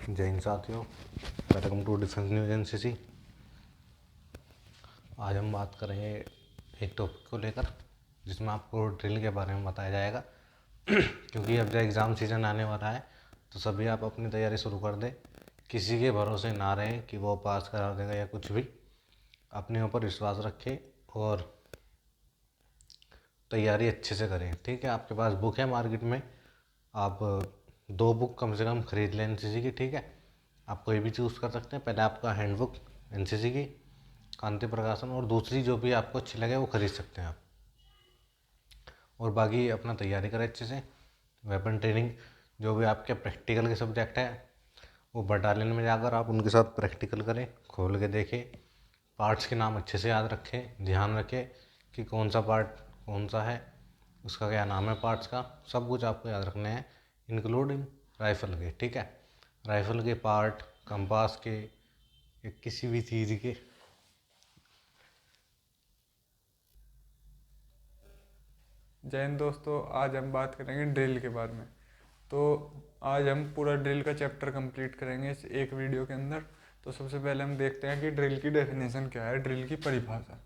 जय हिंद साथियों, welcome to defence news NCC. आज हम बात करेंगे एक टॉपिक को लेकर जिसमें आपको ड्रिल के बारे में बताया जाएगा क्योंकि अब जब एग्ज़ाम सीज़न आने वाला है तो सभी आप अपनी तैयारी शुरू कर दें। किसी के भरोसे ना रहें कि वो पास करा देगा या कुछ भी। अपने ऊपर विश्वास रखें और तैयारी अच्छे से करें। ठीक है, आपके पास बुक है मार्केट में, आप 2 बुक कम से कम खरीद लें एनसीसी की। ठीक है, आप कोई भी चूज़ कर सकते हैं। पहले आपका हैंडबुक एनसीसी की कांति प्रकाशन, और दूसरी जो भी आपको अच्छी लगे वो खरीद सकते हैं आप। और बाकी अपना तैयारी करें अच्छे से। वेपन ट्रेनिंग, जो भी आपके प्रैक्टिकल के सब्जेक्ट हैं वो बटालियन में जाकर आप उनके साथ प्रैक्टिकल करें, खोल के देखें, पार्ट्स के नाम अच्छे से याद रखें, ध्यान रखें कि कौन सा पार्ट कौन सा है, उसका क्या नाम है पार्ट्स का, सब कुछ आपको याद रखना है, इंक्लूडिंग राइफ़ल के। ठीक है, राइफ़ल के पार्ट, कंपास के, या किसी भी चीज़ के। जय हिंद दोस्तों, आज हम बात करेंगे ड्रिल के बारे में। तो आज हम पूरा ड्रिल का चैप्टर कंप्लीट करेंगे इस एक वीडियो के अंदर। तो सबसे पहले हम देखते हैं कि ड्रिल की डेफिनेशन क्या है, ड्रिल की परिभाषा।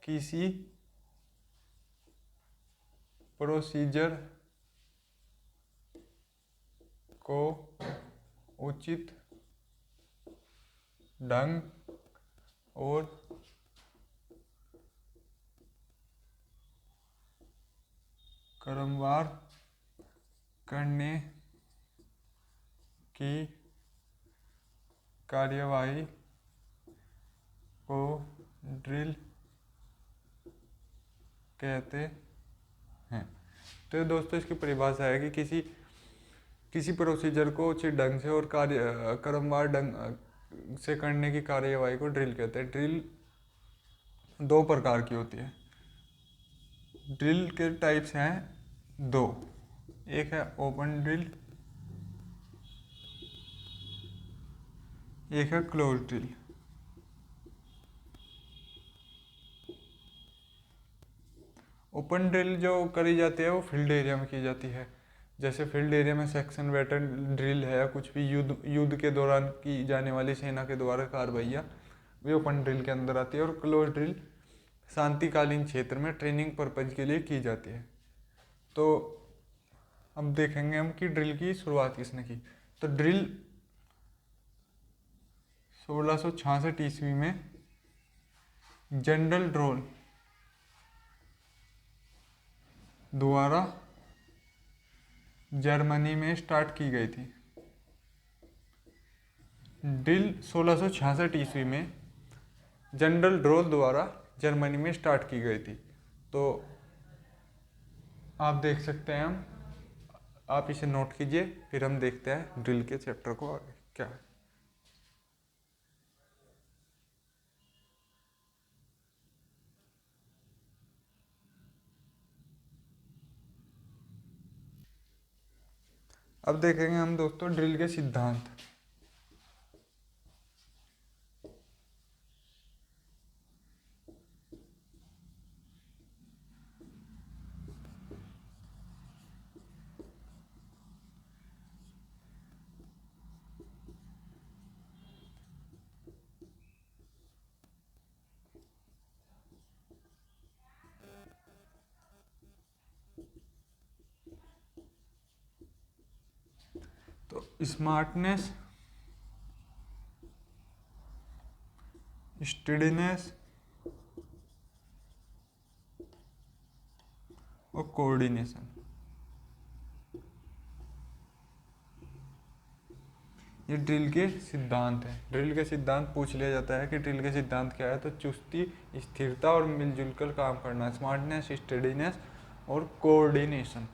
किसी प्रोसीजर को उचित ढंग और क्रमवार करने की कार्यवाही को ड्रिल कहते हैं। तो दोस्तों, इसकी परिभाषा है कि किसी प्रोसीजर को उचित ढंग से और क्रमवार ढंग से करने की कार्यवाही को ड्रिल कहते हैं। ड्रिल 2 प्रकार की होती है। ड्रिल के टाइप्स हैं 2। एक है ओपन ड्रिल, एक है क्लोज ड्रिल। ओपन ड्रिल जो करी जाती है वो फील्ड एरिया में की जाती है। जैसे फील्ड एरिया में सेक्शन वेटन ड्रिल है या कुछ भी युद्ध के दौरान की जाने वाली सेना के द्वारा कार्रवाइयाँ, वे ओपन ड्रिल के अंदर आती है। और क्लोज ड्रिल शांतिकालीन क्षेत्र में ट्रेनिंग पर्पज के लिए की जाती है। तो अब देखेंगे हम कि ड्रिल की शुरुआत किसने की। तो ड्रिल 1666 ईस्वी में जनरल ड्रोल द्वारा जर्मनी में स्टार्ट की गई थी। ड्रिल 1666 ईस्वी में जनरल ड्रोल द्वारा जर्मनी में स्टार्ट की गई थी। तो आप देख सकते हैं, आप इसे नोट कीजिए, फिर हम देखते हैं ड्रिल के चैप्टर को आगे क्या है। अब देखेंगे हम दोस्तों ड्रिल के सिद्धांत। तो स्मार्टनेस, स्टेडीनेस और कोऑर्डिनेशन, ये ड्रिल के सिद्धांत हैं। ड्रिल के सिद्धांत पूछ लिया जाता है कि ड्रिल के सिद्धांत क्या है, तो चुस्ती, स्थिरता और मिलजुल कर काम करना, स्मार्टनेस, स्टेडीनेस और कोऑर्डिनेशन।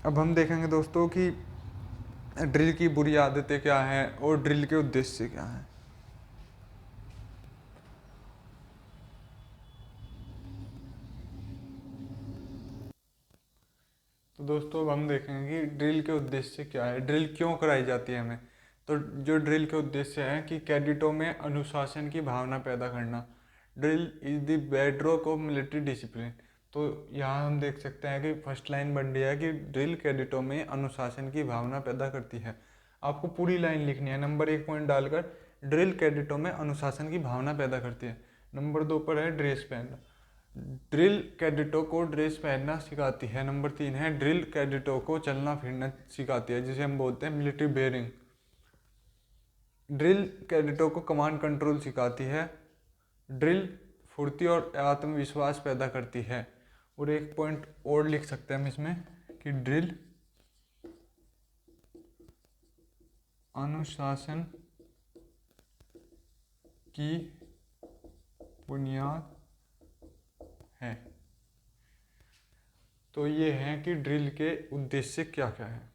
अब हम देखेंगे दोस्तों कि ड्रिल की बुरी आदतें क्या हैं और ड्रिल के उद्देश्य क्या हैं। तो दोस्तों अब हम देखेंगे कि ड्रिल के उद्देश्य क्या है, ड्रिल क्यों कराई जाती है हमें। तो जो ड्रिल के उद्देश्य हैं कि कैडेटों में अनुशासन की भावना पैदा करना। Drill is the bedrock of military discipline. तो यहाँ हम देख सकते हैं कि फर्स्ट लाइन बन रही है कि ड्रिल कैडेटों में अनुशासन की भावना पैदा करती है। आपको पूरी लाइन लिखनी है, नंबर 1 पॉइंट डालकर ड्रिल कैडेटों में अनुशासन की भावना पैदा करती है। नंबर 2 पर है ड्रेस पहनना, ड्रिल कैडेटों को ड्रेस पहनना सिखाती है। नंबर 3 है ड्रिल कैडेटों को चलना फिरना सिखाती है, जिसे हम बोलते हैं मिलिट्री बेयरिंग। ड्रिल कैडेटों को कमांड कंट्रोल सिखाती है। ड्रिल फुर्ती और आत्मविश्वास पैदा करती है। और एक पॉइंट और लिख सकते हैं हम इसमें कि ड्रिल अनुशासन की बुनियाद है। तो ये हैं कि ड्रिल के उद्देश्य क्या क्या है।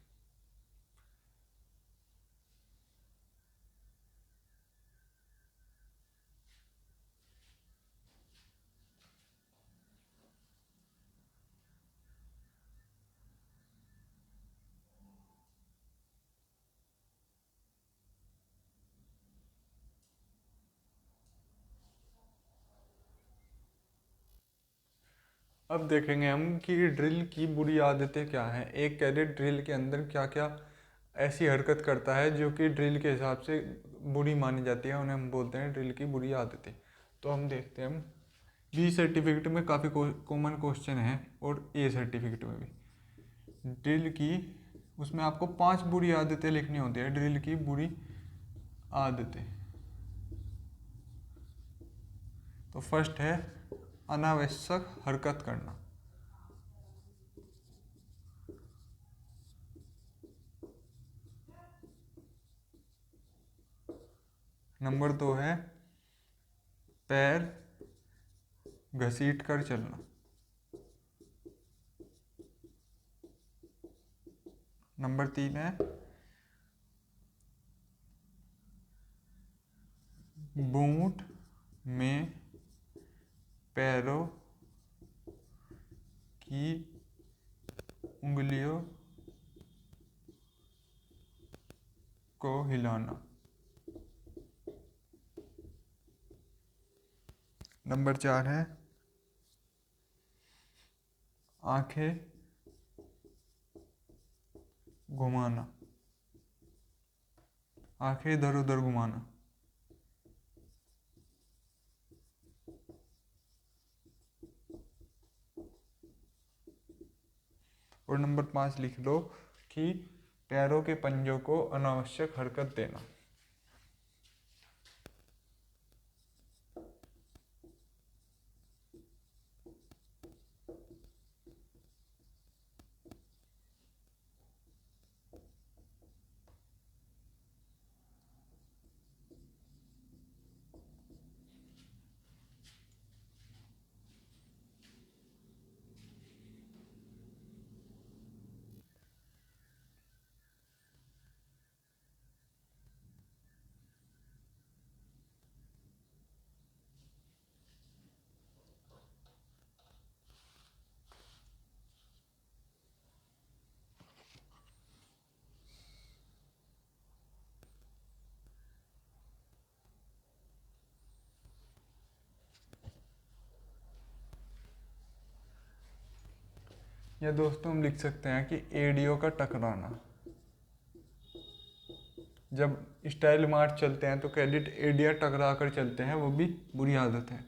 अब देखेंगे हम कि ड्रिल की बुरी आदतें क्या हैं। एक कैडेट ड्रिल के अंदर क्या क्या ऐसी हरकत करता है जो कि ड्रिल के हिसाब से बुरी मानी जाती है, उन्हें हम बोलते हैं ड्रिल की बुरी आदतें। तो हम देखते हैं, हम बी सर्टिफिकेट में काफ़ी कॉमन क्वेश्चन है और ए सर्टिफिकेट में भी ड्रिल की, उसमें आपको 5 बुरी आदतें लिखनी होती है। ड्रिल की बुरी आदतें, तो फर्स्ट है अनावश्यक हरकत करना। नंबर 2 है पैर घसीट कर चलना। नंबर 3 है बूट में पैरों की उंगलियों को हिलाना। नंबर 4 है आंखें घुमाना, आंखें इधर उधर घुमाना। और नंबर 5 लिख लो कि पैरों के पंजों को अनावश्यक हरकत देना। या दोस्तों हम लिख सकते हैं कि एडियो का टकराना। जब स्टाइल मार्च चलते हैं तो कैडेट एडिया टकरा कर चलते हैं, वो भी बुरी आदत है।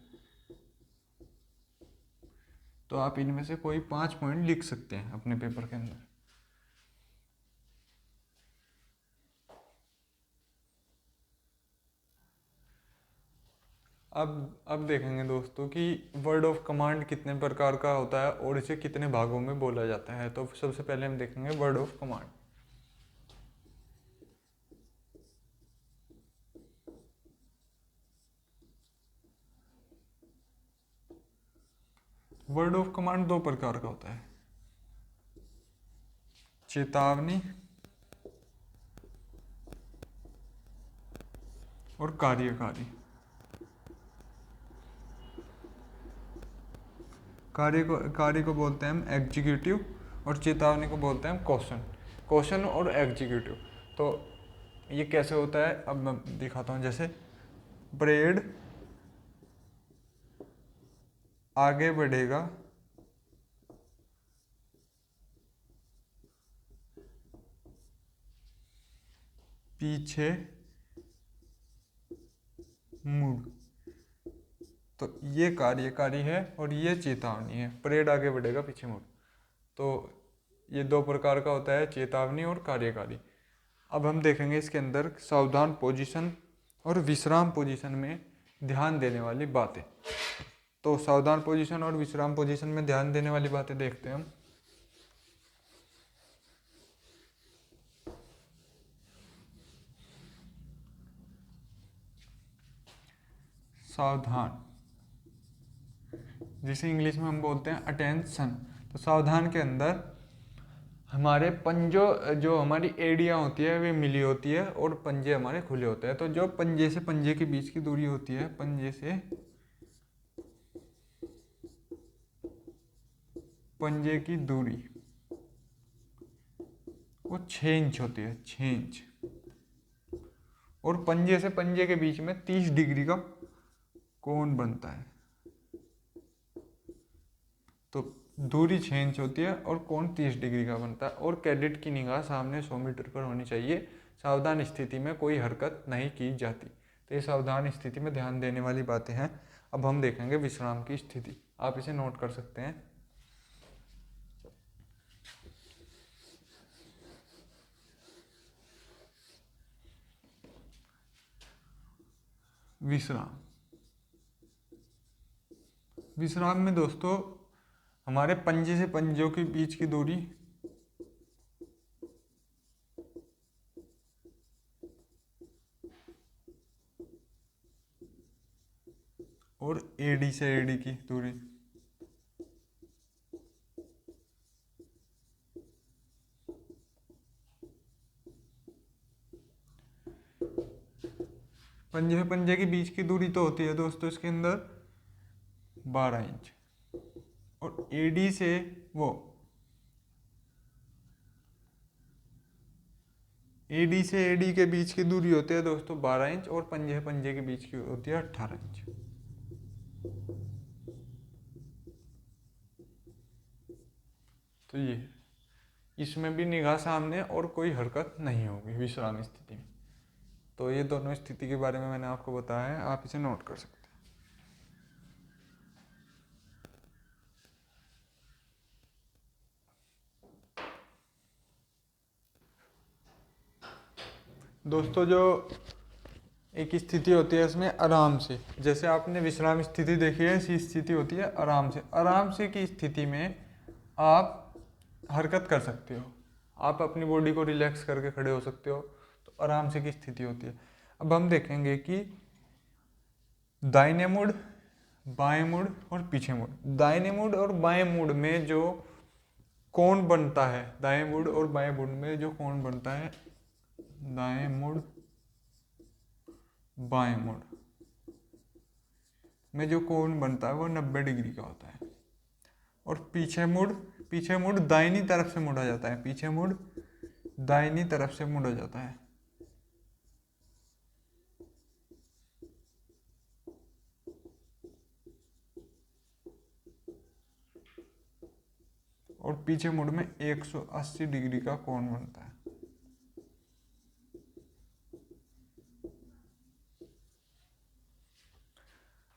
तो आप इनमें से कोई 5 पॉइंट लिख सकते हैं अपने पेपर के अंदर। अब देखेंगे दोस्तों कि वर्ड ऑफ कमांड कितने प्रकार का होता है और इसे कितने भागों में बोला जाता है। तो सबसे पहले हम देखेंगे word of command. Word of command 2 प्रकार का होता है, चेतावनी और कार्यकारी। कार्य को बोलते हैं हम एग्जीक्यूटिव और चेतावनी को बोलते हैं हम क्वेश्चन और एग्जीक्यूटिव। तो ये कैसे होता है अब मैं दिखाता हूँ। जैसे परेड आगे बढ़ेगा पीछे मुड़। तो ये कार्यकारी है और ये चेतावनी है, परेड आगे बढ़ेगा पीछे मुड़। तो ये दो प्रकार का होता है, चेतावनी और कार्यकारी। अब हम देखेंगे इसके अंदर सावधान पोजीशन और विश्राम पोजीशन में ध्यान देने वाली बातें। तो सावधान पोजीशन और विश्राम पोजीशन में ध्यान देने वाली बातें देखते हैं हम। सावधान, जिसे इंग्लिश में हम बोलते हैं अटेंशन। तो सावधान के अंदर हमारे पंजों, जो हमारी एड़ियाँ होती है वे मिली होती है और पंजे हमारे खुले होते हैं। तो जो पंजे से पंजे के बीच की दूरी होती है, पंजे से पंजे की दूरी वो 6 इंच होती है, 6 इंच। और पंजे से पंजे के बीच में 30 डिग्री का कोण बनता है। तो दूरी 6 इंच होती है और कोण 30 डिग्री का बनता है। और कैडेट की निगाह सामने 100 मीटर पर होनी चाहिए। सावधान स्थिति में कोई हरकत नहीं की जाती। तो ये सावधान स्थिति में ध्यान देने वाली बातें हैं। अब हम देखेंगे विश्राम की स्थिति, आप इसे नोट कर सकते हैं। विश्राम, विश्राम में दोस्तों हमारे पंजे से पंजों के बीच की दूरी और एडी से एडी की दूरी पंजे से पंजे के बीच की दूरी तो होती है दोस्तों इसके अंदर 12 इंच। और एडी से वो एडी से एडी के बीच की दूरी होती है दोस्तों 12 इंच। और पंजे से पंजे के बीच की होती है 18 इंच। तो ये इसमें भी निगाह सामने और कोई हरकत नहीं होगी विश्राम स्थिति में। तो ये दोनों स्थिति के बारे में मैंने आपको बताया है, आप इसे नोट कर सकते हैं। दोस्तों जो एक स्थिति होती है इसमें आराम से, जैसे आपने विश्राम स्थिति देखी है, ऐसी स्थिति होती है आराम से। आराम से की स्थिति में आप हरकत कर सकते हो, आप अपनी बॉडी को रिलैक्स करके खड़े हो सकते हो। तो आराम से की स्थिति होती है। अब हम देखेंगे कि दाहिने मुड़, बाएं मुड़ और पीछे मुड़। दाहिने मुड़ और बाएं मुड़ में जो कोण बनता है, दाएं मुड़ और बाएं मुड़ में जो कोण बनता है, दाएं मुड़ बाएं मुड़ में जो कोण बनता है वो 90 डिग्री का होता है। और पीछे मुड़ दाहिनी तरफ से मुड़ा जाता है। पीछे मुड़ दाहिनी तरफ से मुड़ा जाता है। और पीछे मुड़ में 180 डिग्री का कोण बनता है।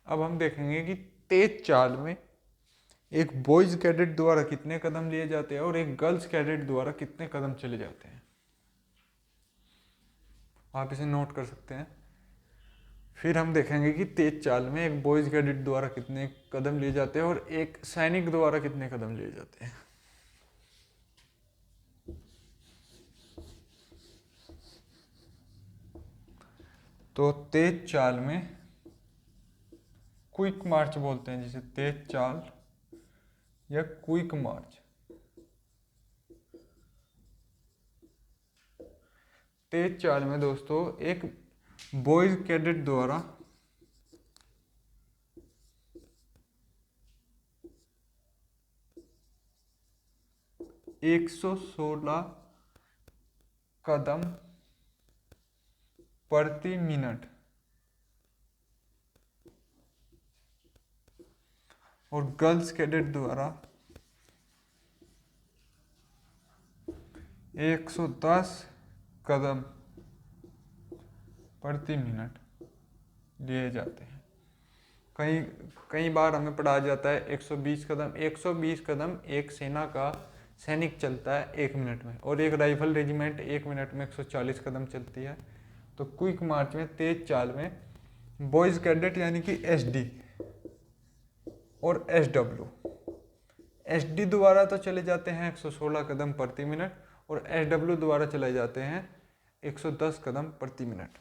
अब हम देखेंगे कि तेज चाल में एक बॉयज कैडेट द्वारा कितने कदम लिए जाते हैं और एक गर्ल्स कैडेट द्वारा कितने कदम चले जाते हैं, आप इसे नोट कर सकते हैं। फिर हम देखेंगे कि तेज चाल में एक बॉयज कैडेट द्वारा कितने कदम लिए जाते हैं और एक सैनिक द्वारा कितने कदम लिए जाते हैं। तो तेज चाल में क्विक मार्च बोलते हैं जिसे, तेज चाल या क्विक मार्च। तेज चाल में दोस्तों एक बॉयज कैडेट द्वारा 116 कदम प्रति मिनट और गर्ल्स कैडेट द्वारा 110 कदम प्रति मिनट लिए जाते हैं। कई कई बार हमें पढ़ा जाता है 120 कदम। 120 कदम एक सेना का सैनिक चलता है 1 मिनट में, और एक राइफल रेजिमेंट 1 मिनट में 140 कदम चलती है। तो क्विक मार्च में, तेज चाल में, बॉयज़ कैडेट यानी कि एसडी और एसडब्ल्यू, एसडी द्वारा तो चले जाते हैं 116 कदम प्रति मिनट, और एसडब्ल्यू द्वारा चले जाते हैं 110 कदम प्रति मिनट।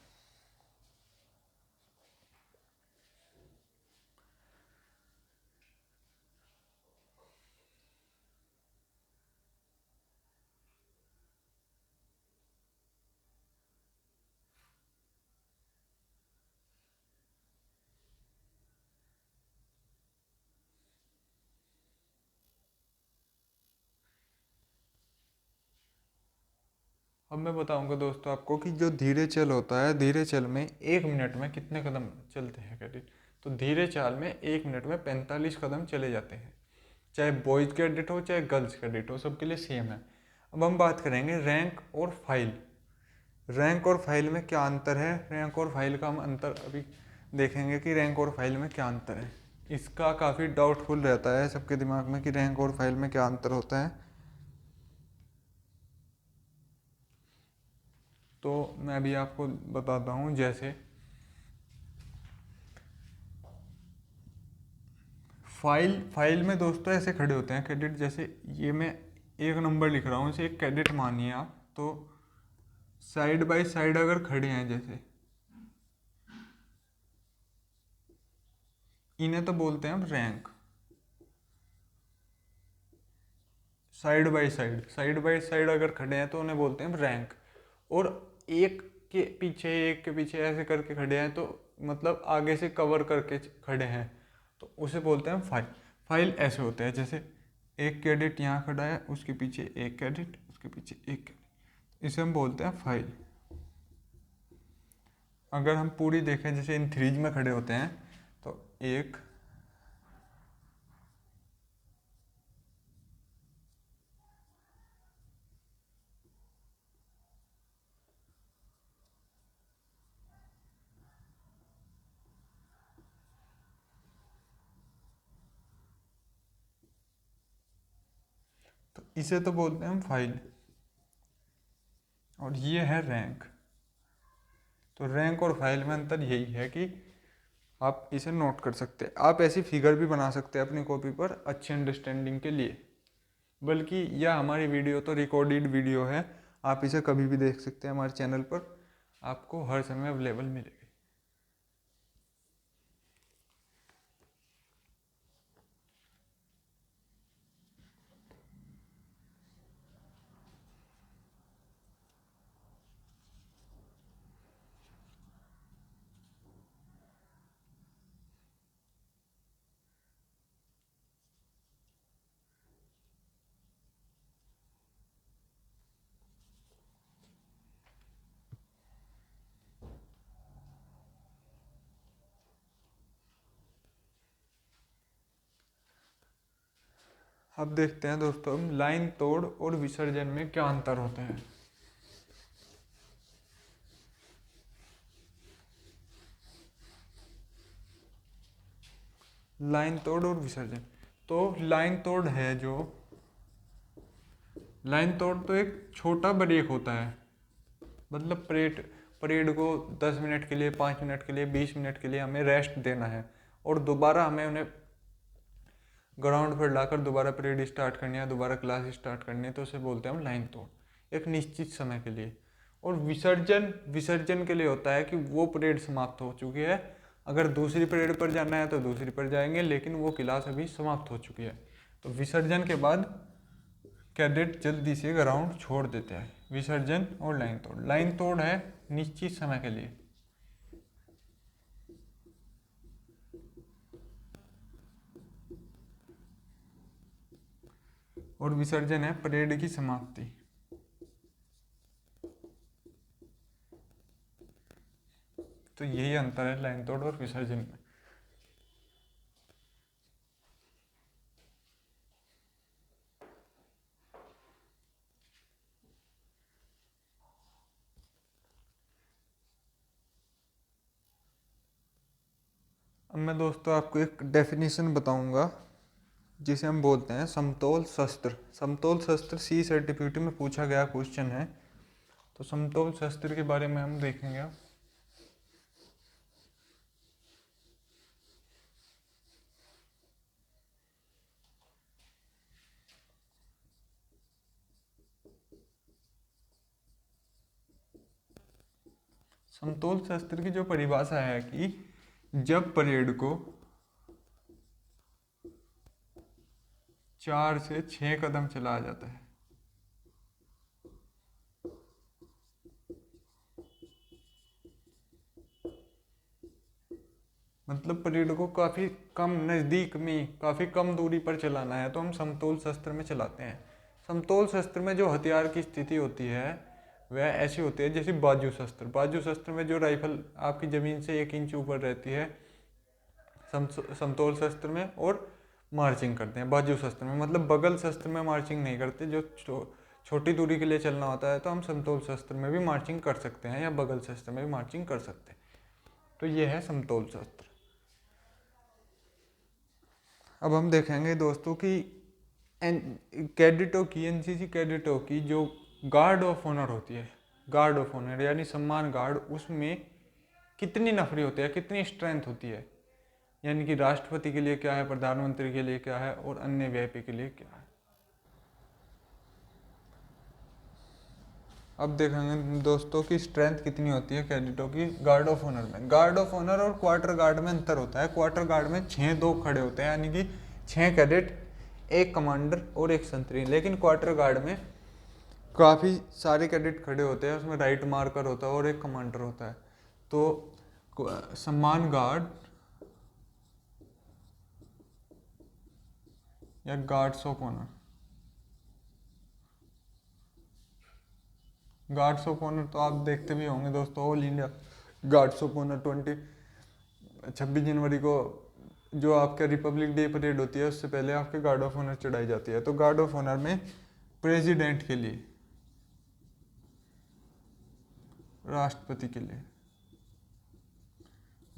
अब मैं बताऊंगा दोस्तों आपको कि जो धीरे चल होता है, धीरे चल में 1 मिनट में कितने कदम चलते हैं कैडेट। तो धीरे चाल में 1 मिनट में 45 कदम चले जाते हैं, चाहे बॉयज़ कैडेट हो चाहे गर्ल्स कैडेट हो, सबके लिए सेम है। अब हम बात करेंगे रैंक और फाइल। रैंक और फाइल में क्या अंतर है, रैंक और फाइल का हम अंतर अभी देखेंगे कि रैंक और फाइल में क्या अंतर है। इसका काफ़ी डाउटफुल रहता है सबके दिमाग में कि रैंक और फाइल में क्या अंतर होता है। तो मैं अभी आपको बताता हूँ। जैसे फाइल में दोस्तों ऐसे खड़े होते हैं कैडेट, जैसे ये मैं 1 नंबर लिख रहा हूँ, इसे एक कैडेट मानिए आप। तो साइड बाय साइड अगर खड़े हैं, जैसे इन्हें तो बोलते हैं हम रैंक। साइड बाय साइड अगर खड़े हैं तो उन्हें बोलते हैं हम रैंक। और एक के पीछे ऐसे करके खड़े हैं, तो मतलब आगे से कवर करके खड़े हैं, तो उसे बोलते हैं फाइल। फाइल ऐसे होते हैं, जैसे एक कैडेट यहाँ खड़ा है, उसके पीछे एक कैडेट, उसके पीछे एक कैडेट, इसे हम बोलते हैं फाइल। अगर हम पूरी देखें, जैसे इन थ्रीज में खड़े होते हैं, तो एक, तो इसे तो बोलते हैं हम फाइल, और ये है रैंक। तो रैंक और फाइल में अंतर यही है कि आप इसे नोट कर सकते हैं। आप ऐसी फिगर भी बना सकते हैं अपनी कॉपी पर अच्छी अंडरस्टैंडिंग के लिए। बल्कि यह हमारी वीडियो तो रिकॉर्डेड वीडियो है, आप इसे कभी भी देख सकते हैं, हमारे चैनल पर आपको हर समय अवेलेबल मिलेगी। अब देखते हैं दोस्तों हम लाइन तोड़ और विसर्जन में क्या अंतर होते हैं। लाइन तोड़ और विसर्जन। तो लाइन तोड़ तो एक छोटा ब्रेक होता है, मतलब परेड को 10 मिनट के लिए, 5 मिनट के लिए, 20 मिनट के लिए हमें रेस्ट देना है, और दोबारा हमें उन्हें ग्राउंड पर लाकर दोबारा परेड स्टार्ट करनी है, दोबारा क्लास स्टार्ट करनी है, तो उसे बोलते हैं हम लाइन तोड़, एक निश्चित समय के लिए। और विसर्जन के लिए होता है कि वो परेड समाप्त हो चुकी है, अगर दूसरी परेड पर जाना है तो दूसरी पर जाएंगे, लेकिन वो क्लास अभी समाप्त हो चुकी है। तो विसर्जन के बाद कैडेट जल्दी से ग्राउंड छोड़ देते हैं। विसर्जन और लाइन तोड़ है निश्चित समय के लिए, और विसर्जन है परेड की समाप्ति। तो यही अंतर है लाइन तोड़ और विसर्जन में। अब मैं दोस्तों आपको एक डेफिनेशन बताऊंगा जिसे हम बोलते हैं समतोल शस्त्र। समतोल शस्त्र सी सर्टिफिकेट में पूछा गया क्वेश्चन है। तो समतोल शस्त्र के बारे में हम देखेंगे। समतोल शस्त्र की जो परिभाषा है कि जब परेड को 4 से 6 कदम चलाया जाता है, मतलब परेड को काफ़ी कम नज़दीक में, काफ़ी कम दूरी पर चलाना है, तो हम समतोल शस्त्र में चलाते हैं। समतोल शस्त्र में जो हथियार की स्थिति होती है वह ऐसी होती है जैसे बाजू शस्त्र। बाजू शस्त्र में जो राइफल आपकी ज़मीन से 1 इंच ऊपर रहती है समतोल शस्त्र में, और मार्चिंग करते हैं बाजू शस्त्र में। मतलब बगल शस्त्र में मार्चिंग नहीं करते। जो छोटी दूरी के लिए चलना होता है तो हम समतोल शस्त्र में भी मार्चिंग कर सकते हैं या बगल शस्त्र में भी मार्चिंग कर सकते हैं। तो ये है समतोल शस्त्र। अब हम देखेंगे दोस्तों कि कैडेटों की, एनसीसी कैडेटों की जो गार्ड ऑफ ऑनर होती है, गार्ड ऑफ ऑनर यानी सम्मान गार्ड, उसमें कितनी नफरी होती है, कितनी स्ट्रेंथ होती है, यानी कि राष्ट्रपति के लिए क्या है, प्रधानमंत्री के लिए क्या है और अन्य वीआईपी के लिए क्या है। अब देखेंगे दोस्तों की स्ट्रेंथ कितनी होती है कैडेटों की गार्ड ऑफ ऑनर में। गार्ड ऑफ ऑनर और क्वार्टर गार्ड में अंतर होता है। क्वार्टर गार्ड में 6 खड़े होते हैं, यानी कि 6 कैडेट, 1 कमांडर और 1 संतरी। लेकिन क्वार्टर गार्ड में काफ़ी सारे कैडेट खड़े होते हैं, उसमें राइट मार्कर होता है और 1 कमांडर होता है। तो सम्मान गार्ड या guards of honour, guards of honour तो आप देखते भी होंगे दोस्तों, all India guards of honour 26 जनवरी को जो आपका रिपब्लिक डे परेड होती है उससे पहले आपके गार्ड ऑफ ऑनर चढ़ाई जाती है। तो गार्ड ऑफ ऑनर में प्रेसिडेंट के लिए, राष्ट्रपति के लिए,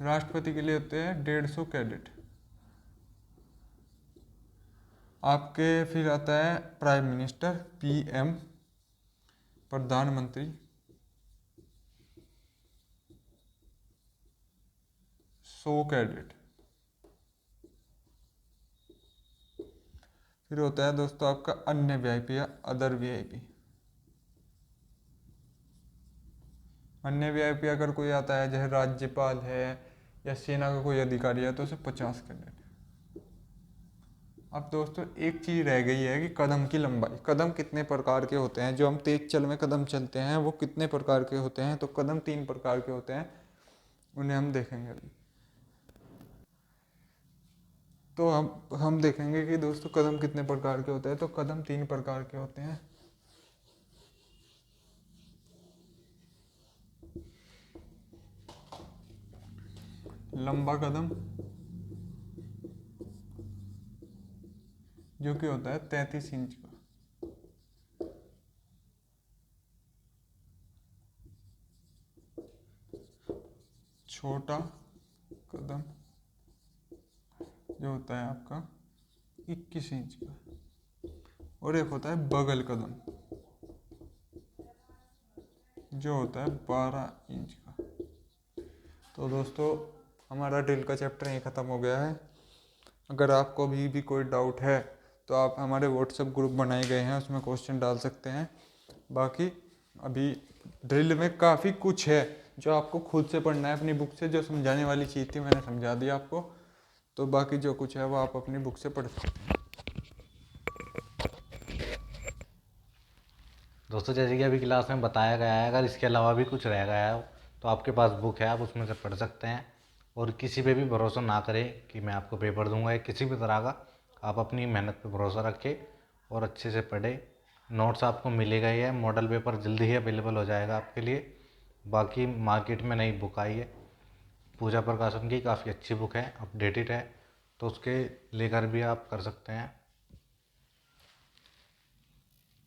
राष्ट्रपति के लिए होते हैं 150 कैडेट। आपके फिर आता है प्राइम मिनिस्टर, पीएम, प्रधानमंत्री, 100 कैडेट। फिर होता है दोस्तों आपका अन्य वीआईपी या अदर वीआईपी। अन्य वीआईपी अगर कोई आता है जैसे राज्यपाल है या सेना का कोई अधिकारी है तो उसे 50 कैडेट। अब दोस्तों एक चीज़ रह गई है कि कदम की लंबाई। कदम कितने प्रकार के होते हैं, जो हम तेज चल में कदम चलते हैं वो कितने प्रकार के होते हैं। तो कदम 3 प्रकार के होते हैं, उन्हें हम देखेंगे अभी। तो हम देखेंगे कि दोस्तों कदम कितने प्रकार के होते हैं। तो कदम 3 प्रकार के होते हैं। लंबा कदम जो कि होता है 33 इंच का। छोटा कदम जो होता है आपका 21 इंच का। और एक होता है बगल कदम जो होता है 12 इंच का। तो दोस्तों हमारा ड्रिल का चैप्टर यहीं ख़त्म हो गया है। अगर आपको अभी भी कोई डाउट है तो आप हमारे व्हाट्सएप ग्रुप बनाए गए हैं, उसमें क्वेश्चन डाल सकते हैं। बाकी अभी ड्रिल में काफ़ी कुछ है जो आपको खुद से पढ़ना है अपनी बुक से। जो समझाने वाली चीज़ थी मैंने समझा दी आपको, तो बाकी जो कुछ है वो आप अपनी बुक से पढ़ सकते हैं। दोस्तों जैसे कि अभी क्लास में बताया गया है, अगर इसके अलावा भी कुछ रह गया है तो आपके पास बुक है, आप उसमें से पढ़ सकते हैं। और किसी पे भी भरोसा ना करें कि मैं आपको पेपर दूंगा या किसी भी तरह का। आप अपनी मेहनत पे भरोसा रखें और अच्छे से पढ़ें। नोट्स आपको मिलेगा ही है, मॉडल पेपर जल्दी ही अवेलेबल हो जाएगा आपके लिए। बाकी मार्केट में नई बुक आई है पूजा प्रकाशन की, काफ़ी अच्छी बुक है, अपडेटेड है, तो उसके लेकर भी आप कर सकते हैं।